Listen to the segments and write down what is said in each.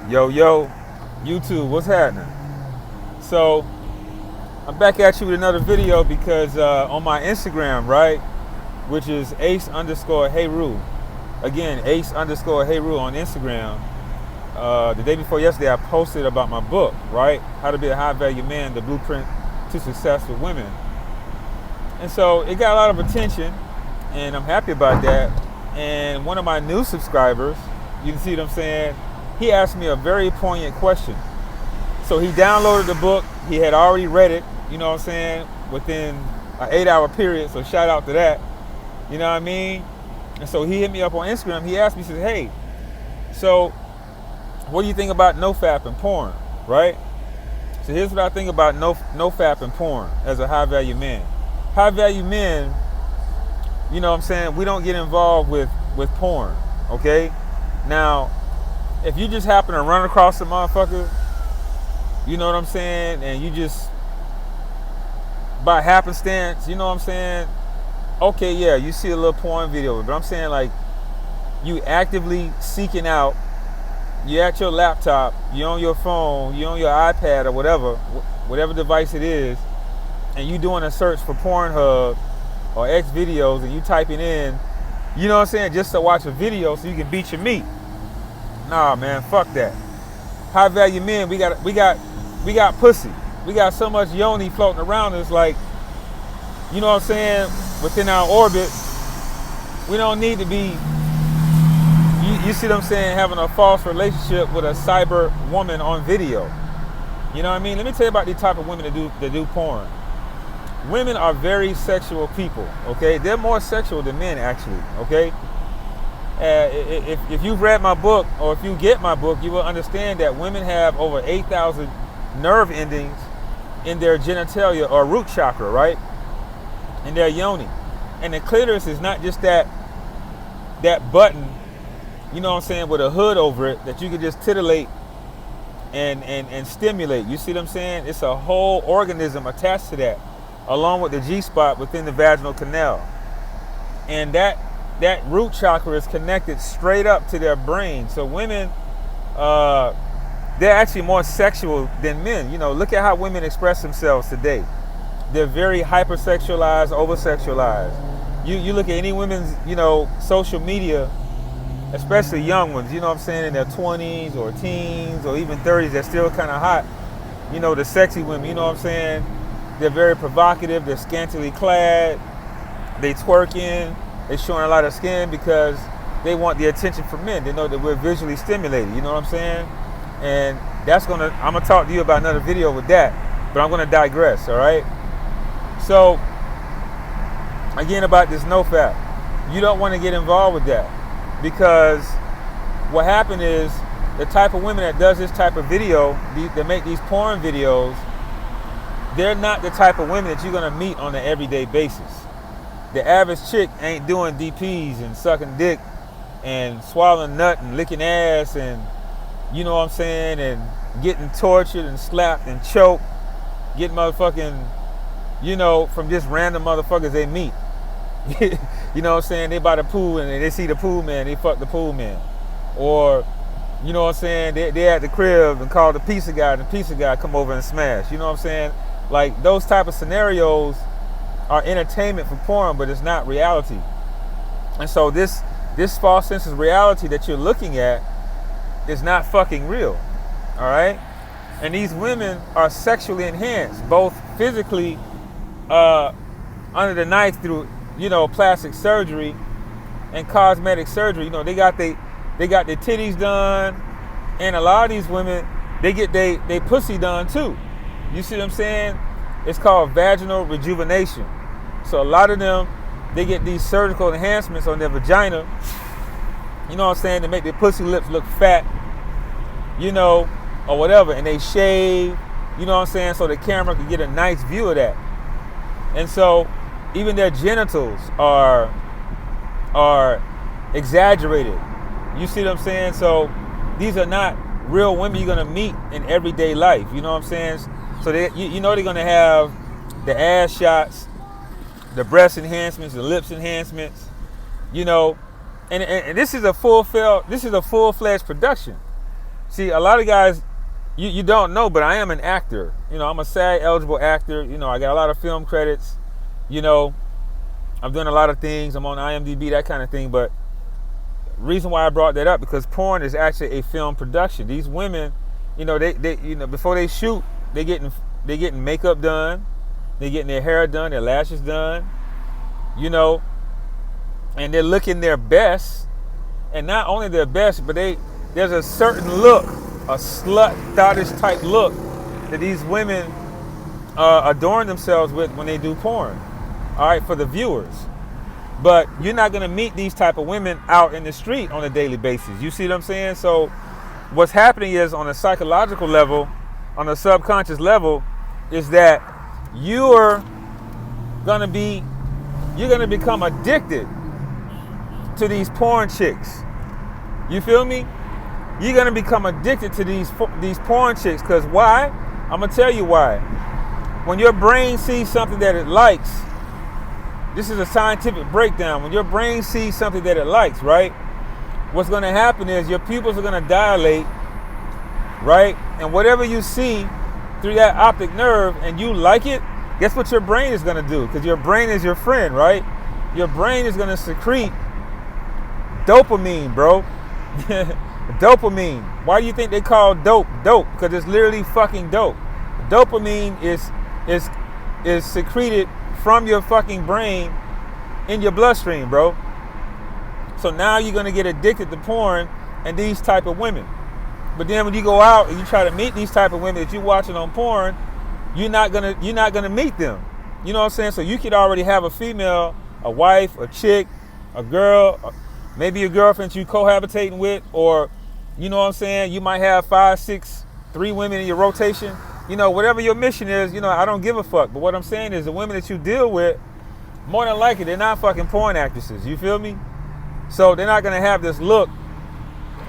Yo, YouTube, what's happening? So, I'm back at you with another video because on my Instagram, right, which is ace_heyru. Again, ace_heyru on Instagram. The day before yesterday, I posted about my book, right? How to Be a High Value Man, the Blueprint to Success with Women. And so it got a lot of attention, and I'm happy about that. And one of my new subscribers, you can see what I'm saying, he asked me a very poignant question. So he downloaded the book. He had already read it, you know what I'm saying, within an 8-hour period. So shout out to that. You know what I mean? And so he hit me up on Instagram. He asked me, he says, hey, so what do you think about no-fap and porn, right? So here's what I think about no-fap and porn as a high-value man. High-value men, you know what I'm saying, we don't get involved with porn, okay? Now, if you just happen to run across a motherfucker, you know what I'm saying, and you just, by happenstance, you know what I'm saying, okay, yeah, you see a little porn video, but I'm saying, like, you actively seeking out, you at your laptop, you on your phone, you on your iPad or whatever device it is, and you doing a search for Pornhub or X videos, and you typing in, you know what I'm saying, just to watch a video so you can beat your meat. Nah, man, fuck that. High value men, we got pussy. We got so much yoni floating around us, like, you know what I'm saying, within our orbit. We don't need to be, you see what I'm saying, having a false relationship with a cyber woman on video. You know what I mean? Let me tell you about the type of women that do porn. Women are very sexual people, okay? They're more sexual than men, actually, okay? If you've read my book, or if you get my book, you will understand that women have over 8,000 nerve endings in their genitalia or root chakra, right? In their yoni. And the clitoris is not just that button, you know what I'm saying, with a hood over it that you can just titillate and stimulate. You see what I'm saying? It's a whole organism attached to that, along with the G-spot within the vaginal canal. And that root chakra is connected straight up to their brain. So women, they're actually more sexual than men. You know, look at how women express themselves today. They're very hypersexualized, oversexualized. You look at any women's, you know, social media, especially young ones, you know what I'm saying, in their 20s or teens or even 30s, they're still kind of hot. You know, the sexy women, you know what I'm saying? They're very provocative, they're scantily clad, they twerking, they showing a lot of skin because they want the attention from men. They know that we're visually stimulated, you know what I'm saying? And I'm gonna talk to you about another video with that, but I'm gonna digress, all right? So, again, about this no-fap, you don't wanna get involved with that because what happened is the type of women that does this type of video, that make these porn videos, they're not the type of women that you're gonna meet on an everyday basis. The average chick ain't doing DPs and sucking dick and swallowing nut and licking ass and, you know what I'm saying, and getting tortured and slapped and choked, getting motherfucking, you know, from just random motherfuckers they meet. You know what I'm saying? They by the pool and they see the pool man, they fuck the pool man. Or, you know what I'm saying, they at the crib and call the pizza guy and the pizza guy come over and smash. You know what I'm saying? Like, those type of scenarios are entertainment for porn, but it's not reality. And so this false sense of reality that you're looking at is not fucking real, all right? And these women are sexually enhanced, both physically, under the knife through, you know, plastic surgery and cosmetic surgery. You know, they got their titties done, and a lot of these women, they get they pussy done too. You see what I'm saying? It's called vaginal rejuvenation. So a lot of them, they get these surgical enhancements on their vagina, you know what I'm saying, to make their pussy lips look fat, you know, or whatever, and they shave, you know what I'm saying, so the camera can get a nice view of that. And so even their genitals are exaggerated. You see what I'm saying? So these are not real women you're gonna meet in everyday life, you know what I'm saying? So you know they're gonna have the ass shots, the breast enhancements, the lips enhancements, you know, and this is a full-fledged production. See, a lot of guys, you don't know, but I am an actor. I'm a SAG eligible actor. I got a lot of film credits. I'm doing a lot of things. I'm on IMDb, that kind of thing. But reason why I brought that up, because porn is actually a film production. These women, they before they shoot, they getting makeup done, they getting their hair done, their lashes done, and they're looking their best. And not only their best, but there's a certain look, a slut, thottish type look that these women adorn themselves with when they do porn. All right, for the viewers. But you're not going to meet these type of women out in the street on a daily basis. You see what I'm saying? So what's happening is, on a psychological level, on a subconscious level, is that you're going to become addicted to these porn chicks. You feel me? You're going to become addicted to these porn chicks. Because why? I'm going to tell you why. When your brain sees something that it likes, this is a scientific breakdown. When your brain sees something that it likes, right? What's going to happen is your pupils are going to dilate, right? And whatever you see through that optic nerve and you like it, guess what your brain is going to do? Because your brain is your friend, right? Your brain is going to secrete dopamine, bro. Dopamine. Why do you think they call dope dope? Because it's literally fucking dope. Dopamine is secreted from your fucking brain in your bloodstream, bro. So now you're gonna get addicted to porn and these type of women. But then when you go out and you try to meet these type of women that you're watching on porn, you're not gonna meet them. You know what I'm saying? So you could already have a female, a wife, a chick, a girl, maybe a girlfriend you cohabitating with, or you know what I'm saying? You might have 5, 6, 3 women in your rotation. Whatever your mission is, I don't give a fuck. But what I'm saying is, the women that you deal with, more than likely, they're not fucking porn actresses. You feel me? So they're not going to have this look.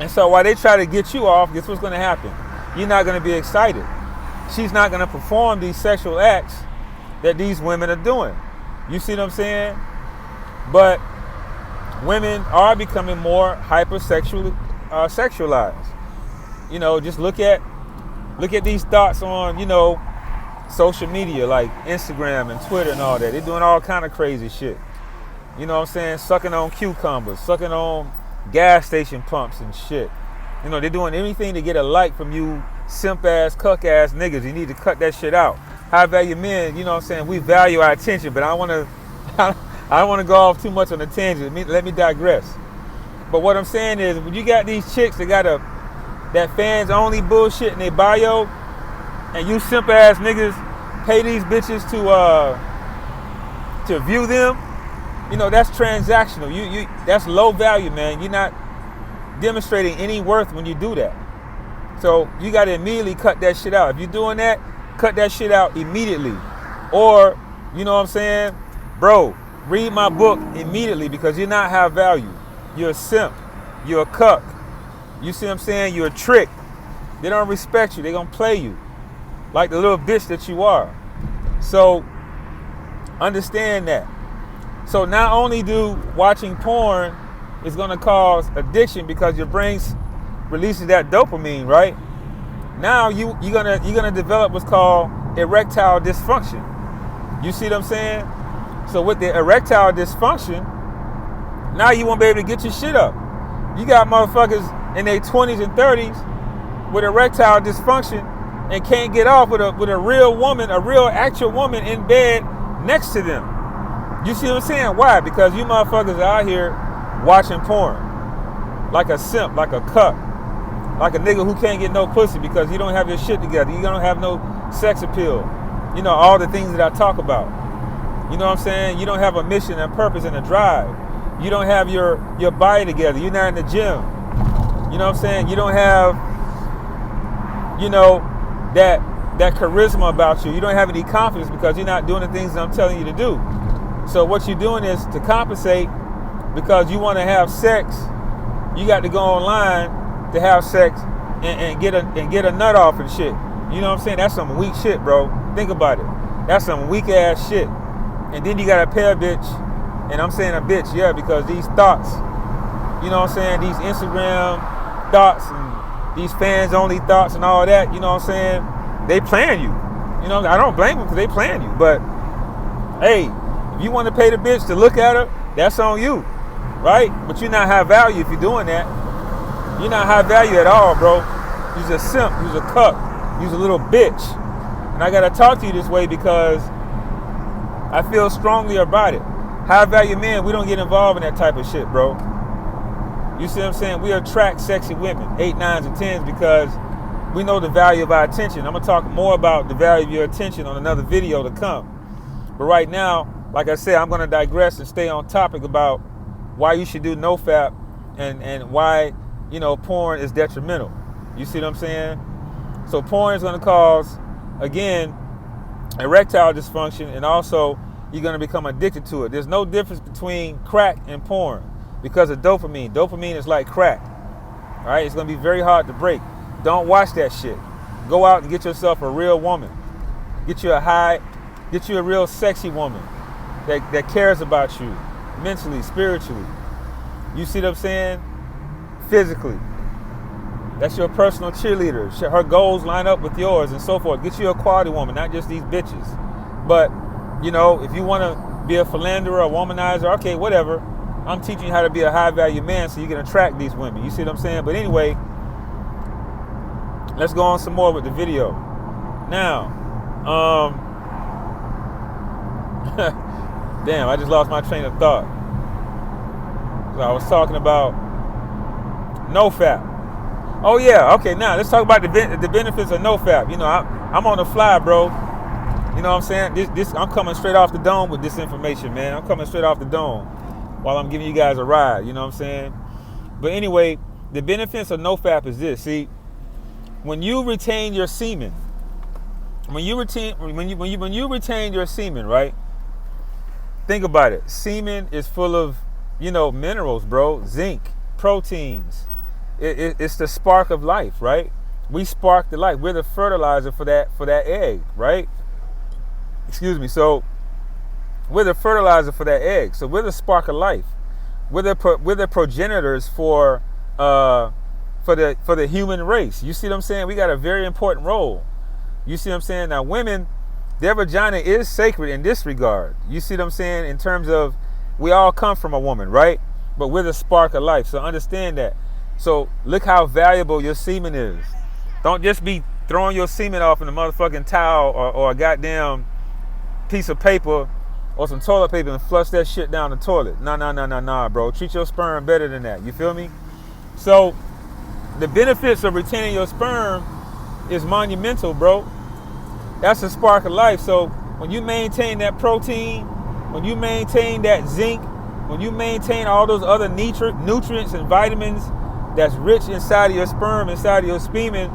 And so while they try to get you off, guess what's going to happen? You're not going to be excited. She's not going to perform these sexual acts that these women are doing. You see what I'm saying? But women are becoming more hypersexualized. Just look at these thoughts on, social media like Instagram and Twitter and all that. They're doing all kind of crazy shit. You know what I'm saying? Sucking on cucumbers, sucking on gas station pumps and shit. They're doing anything to get a like from you simp ass, cuck ass niggas. You need to cut that shit out. High value men, you know what I'm saying? We value our attention, but I don't want to go off too much on a tangent. Let me digress. But what I'm saying is, when you got these chicks that got that fans only bullshit in their bio, and you simp ass niggas pay these bitches to view them, that's transactional. You that's low value, man. You're not demonstrating any worth when you do that. So you got to immediately cut that shit out. If you're doing that, cut that shit out immediately. Or, you know what I'm saying? Bro, read my book immediately, because you're not high value. You're a simp. You're a cuck. You see what I'm saying? You're a trick. They don't respect you. They're going to play you like the little bitch that you are. So understand that. So not only do watching porn is going to cause addiction, because your brain releases that dopamine, right? Now you're gonna develop what's called erectile dysfunction. You see what I'm saying? So with the erectile dysfunction, now you won't be able to get your shit up. You got motherfuckers in their 20s and 30s with erectile dysfunction and can't get off with a real woman, a real actual woman in bed next to them. You see what I'm saying? Why? Because you motherfuckers are out here watching porn like a simp, like a cuck, like a nigga who can't get no pussy because you don't have your shit together. You don't have no sex appeal. You know, all the things that I talk about. You know what I'm saying? You don't have a mission and purpose and a drive. You don't have your body together. You're not in the gym. You know what I'm saying? You don't have, that charisma about you. You don't have any confidence because you're not doing the things that I'm telling you to do. So what you're doing is to compensate, because you want to have sex, you got to go online to have sex and get a nut off and shit. You know what I'm saying? That's some weak shit, bro. Think about it. That's some weak ass shit. And then you got to pay a bitch. And I'm saying a bitch, yeah, because these thoughts, you know what I'm saying? These Instagram thoughts and these fans only thoughts and all that, you know what I'm saying? They playing you. You know, I don't blame them because they playing you. But hey, if you want to pay the bitch to look at her, that's on you, right? But you're not high value if you're doing that. You're not high value at all, bro. You're a simp. You're a cuck. You're a little bitch. And I gotta talk to you this way because I feel strongly about it. High value men, we don't get involved in that type of shit, bro. You see what I'm saying? We attract sexy women, 8, 9s, and 10s because we know the value of our attention. I'm gonna talk more about the value of your attention on another video to come. But right now, like I said, I'm gonna digress and stay on topic about why you should do NoFap and why, you know, porn is detrimental. You see what I'm saying? So porn is gonna cause, again, erectile dysfunction, and also you're gonna become addicted to it. There's no difference between crack and porn because of dopamine. Dopamine is like crack. All right, it's gonna be very hard to break. Don't watch that shit. Go out and get yourself a real woman. Get you a real sexy woman that cares about you mentally, spiritually. You see what I'm saying? Physically. That's your personal cheerleader. Her goals line up with yours and so forth. Get you a quality woman, not just these bitches. But, you know, if you want to be a philanderer, a womanizer, okay, whatever. I'm teaching you how to be a high value man so you can attract these women. You see what I'm saying? But anyway, let's go on some more with the video. Now, damn, I just lost my train of thought. So I was talking about NoFap. Oh yeah, okay. Now let's talk about the benefits of NoFap. You know, I'm on the fly, bro. You know what I'm saying? This I'm coming straight off the dome with this information, man. I'm coming straight off the dome while I'm giving you guys a ride. You know what I'm saying? But anyway, the benefits of NoFap is this. See, when you retain your semen, when you retain your semen, right? Think about it. Semen is full of, you know, minerals, bro. Zinc, proteins. It's the spark of life, right? We spark the life. We're the fertilizer for that egg, right? Excuse me. So we're the fertilizer for that egg. So we're the spark of life. We're the progenitors for the human race. You see what I'm saying? We got a very important role. You see what I'm saying? Now, women, their vagina is sacred in this regard. You see what I'm saying? In terms of, we all come from a woman, right? But we're the spark of life. So understand that. So look how valuable your semen is. Don't just be throwing your semen off in a motherfucking towel or a goddamn piece of paper or some toilet paper and flush that shit down the toilet. Nah, bro. Treat your sperm better than that. You feel me? So the benefits of retaining your sperm is monumental, bro. That's the spark of life. So when you maintain that protein, when you maintain that zinc, when you maintain all those other nutrients and vitamins that's rich inside of your sperm, inside of your semen,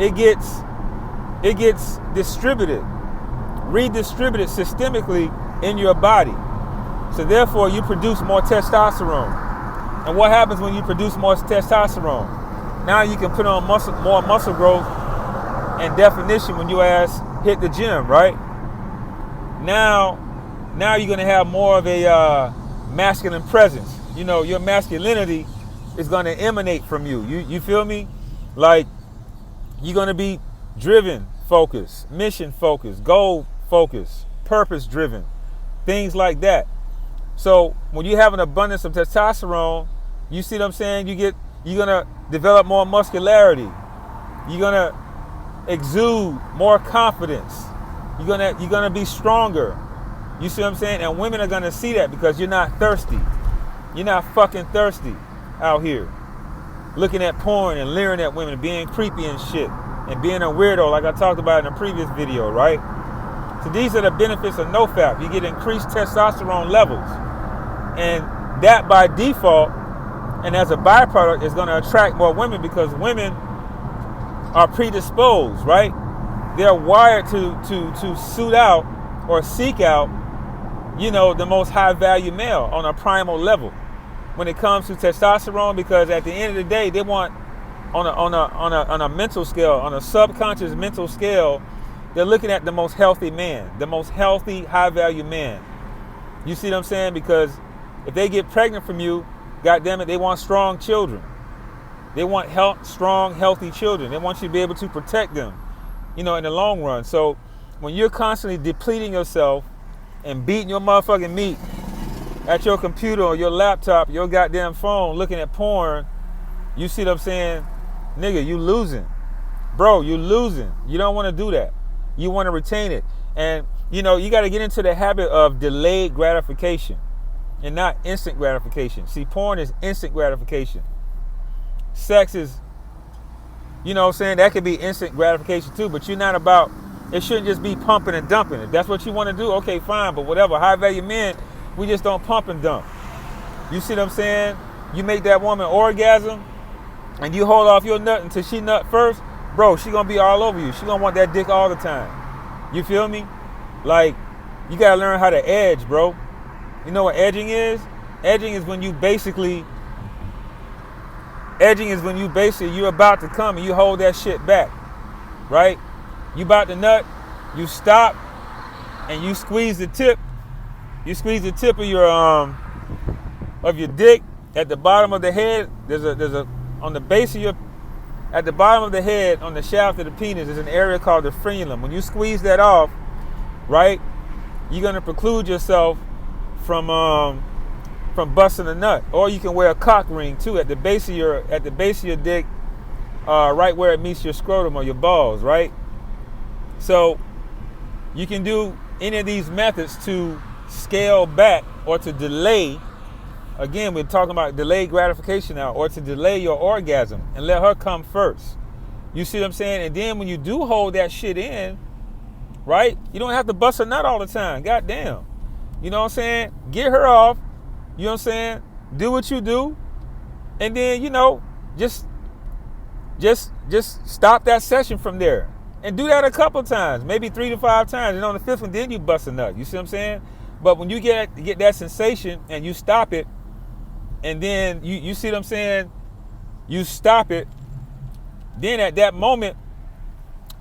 it gets distributed, redistributed systemically in your body. So therefore, you produce more testosterone. And what happens when you produce more testosterone? Now you can put on more muscle growth and definition when your ass hit the gym, right? Now you're gonna have more of a masculine presence. You know, your masculinity is gonna emanate from you. You feel me? Like, you're gonna be driven, focused, mission focused, goal focused, purpose driven, things like that. So when you have an abundance of testosterone, you see what I'm saying? You're gonna develop more muscularity. You're gonna exude more confidence. You're gonna be stronger. You see what I'm saying? And women are gonna see that because you're not thirsty. You're not fucking thirsty out here looking at porn and leering at women, being creepy and shit, and being a weirdo like I talked about in a previous video, right? So these are the benefits of NoFap. You get increased testosterone levels, and that by default and as a byproduct is going to attract more women because women are predisposed, right? They're wired to suit out or seek out, you know, the most high value male on a primal level when it comes to testosterone, because at the end of the day, they want on a mental scale, on a subconscious mental scale, they're looking at the most healthy man, the most healthy, high value man. You see what I'm saying? Because if they get pregnant from you, God damn it, they want strong children. They want strong, healthy children. They want you to be able to protect them, in the long run. So when you're constantly depleting yourself and beating your motherfucking meat at your computer or your laptop, your goddamn phone, looking at porn, you see what I'm saying? Nigga, you losing. Bro, you losing. You don't want to do that. You want to retain it. And, you got to get into the habit of delayed gratification and not instant gratification. See, porn is instant gratification. Sex is, that could be instant gratification too, but you're not about, it shouldn't just be pumping and dumping. If that's what you want to do, okay, fine, but whatever. High value men, we just don't pump and dump. You see what I'm saying? You make that woman orgasm and you hold off your nut until she nut first, bro, she gonna be all over you. She gonna want that dick all the time. You feel me? Like, you gotta learn how to edge, bro. You know what edging is? Edging is when you basically, you're about to come and you hold that shit back, right? You about to nut, you stop, and you squeeze the tip. You squeeze the tip of your dick at the bottom of the head. There's a on the base of at the bottom of the head, on the shaft of the penis, there's an area called the frenulum. When you squeeze that off, right, you're gonna preclude yourself from busting a nut. Or you can wear a cock ring too at the base of your dick, right where it meets your scrotum or your balls, right? So you can do any of these methods to scale back or to delay. Again, we're talking about delayed gratification now, or to delay your orgasm and let her come first. You see what I'm saying? And then when you do hold that shit in, right, you don't have to bust a nut all the time. Goddamn. You know what I'm saying? Get her off. You know what I'm saying? Do what you do. And then, just stop that session from there. And do that a couple times, maybe 3 to 5 times. And on the 5th one, then you bust a nut. You see what I'm saying? But when you get that sensation and you stop it, and then you see what I'm saying? You stop it. Then at that moment,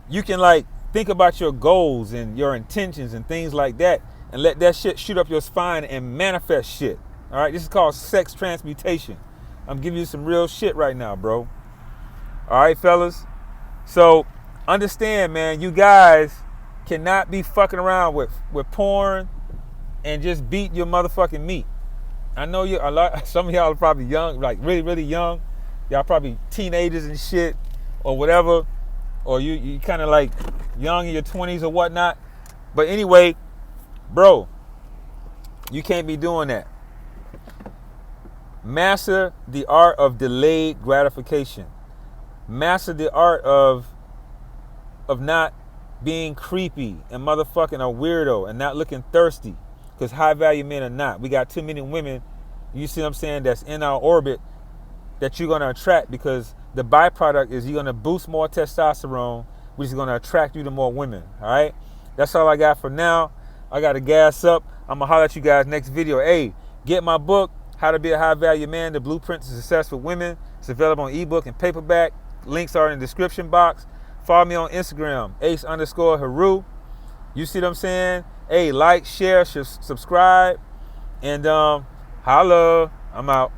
you can think about your goals and your intentions and things like that, and let that shit shoot up your spine and manifest shit. All right, this is called sex transmutation. I'm giving you some real shit right now, bro. All right, fellas. So understand, man, you guys cannot be fucking around with porn and just beat your motherfucking meat. I know some of y'all are probably young, like really, really young. Y'all probably teenagers and shit or whatever. Or you kind of like young in your 20s or whatnot. But anyway, bro, you can't be doing that. Master the art of delayed gratification. Master the art of not being creepy and motherfucking a weirdo and not looking thirsty. Because high value men are not. We got too many women, you see what I'm saying, that's in our orbit that you're going to attract, because the byproduct is you're going to boost more testosterone, which is going to attract you to more women. All right? That's all I got for now. I got to gas up. I'm going to holler at you guys next video. Hey, get my book, How to Be a High Value Man, The Blueprint to Success for Women. It's available on ebook and paperback. Links are in the description box. Follow me on Instagram, Ace_Haru. You see what I'm saying? Hey, like, share, subscribe, and holla. I'm out.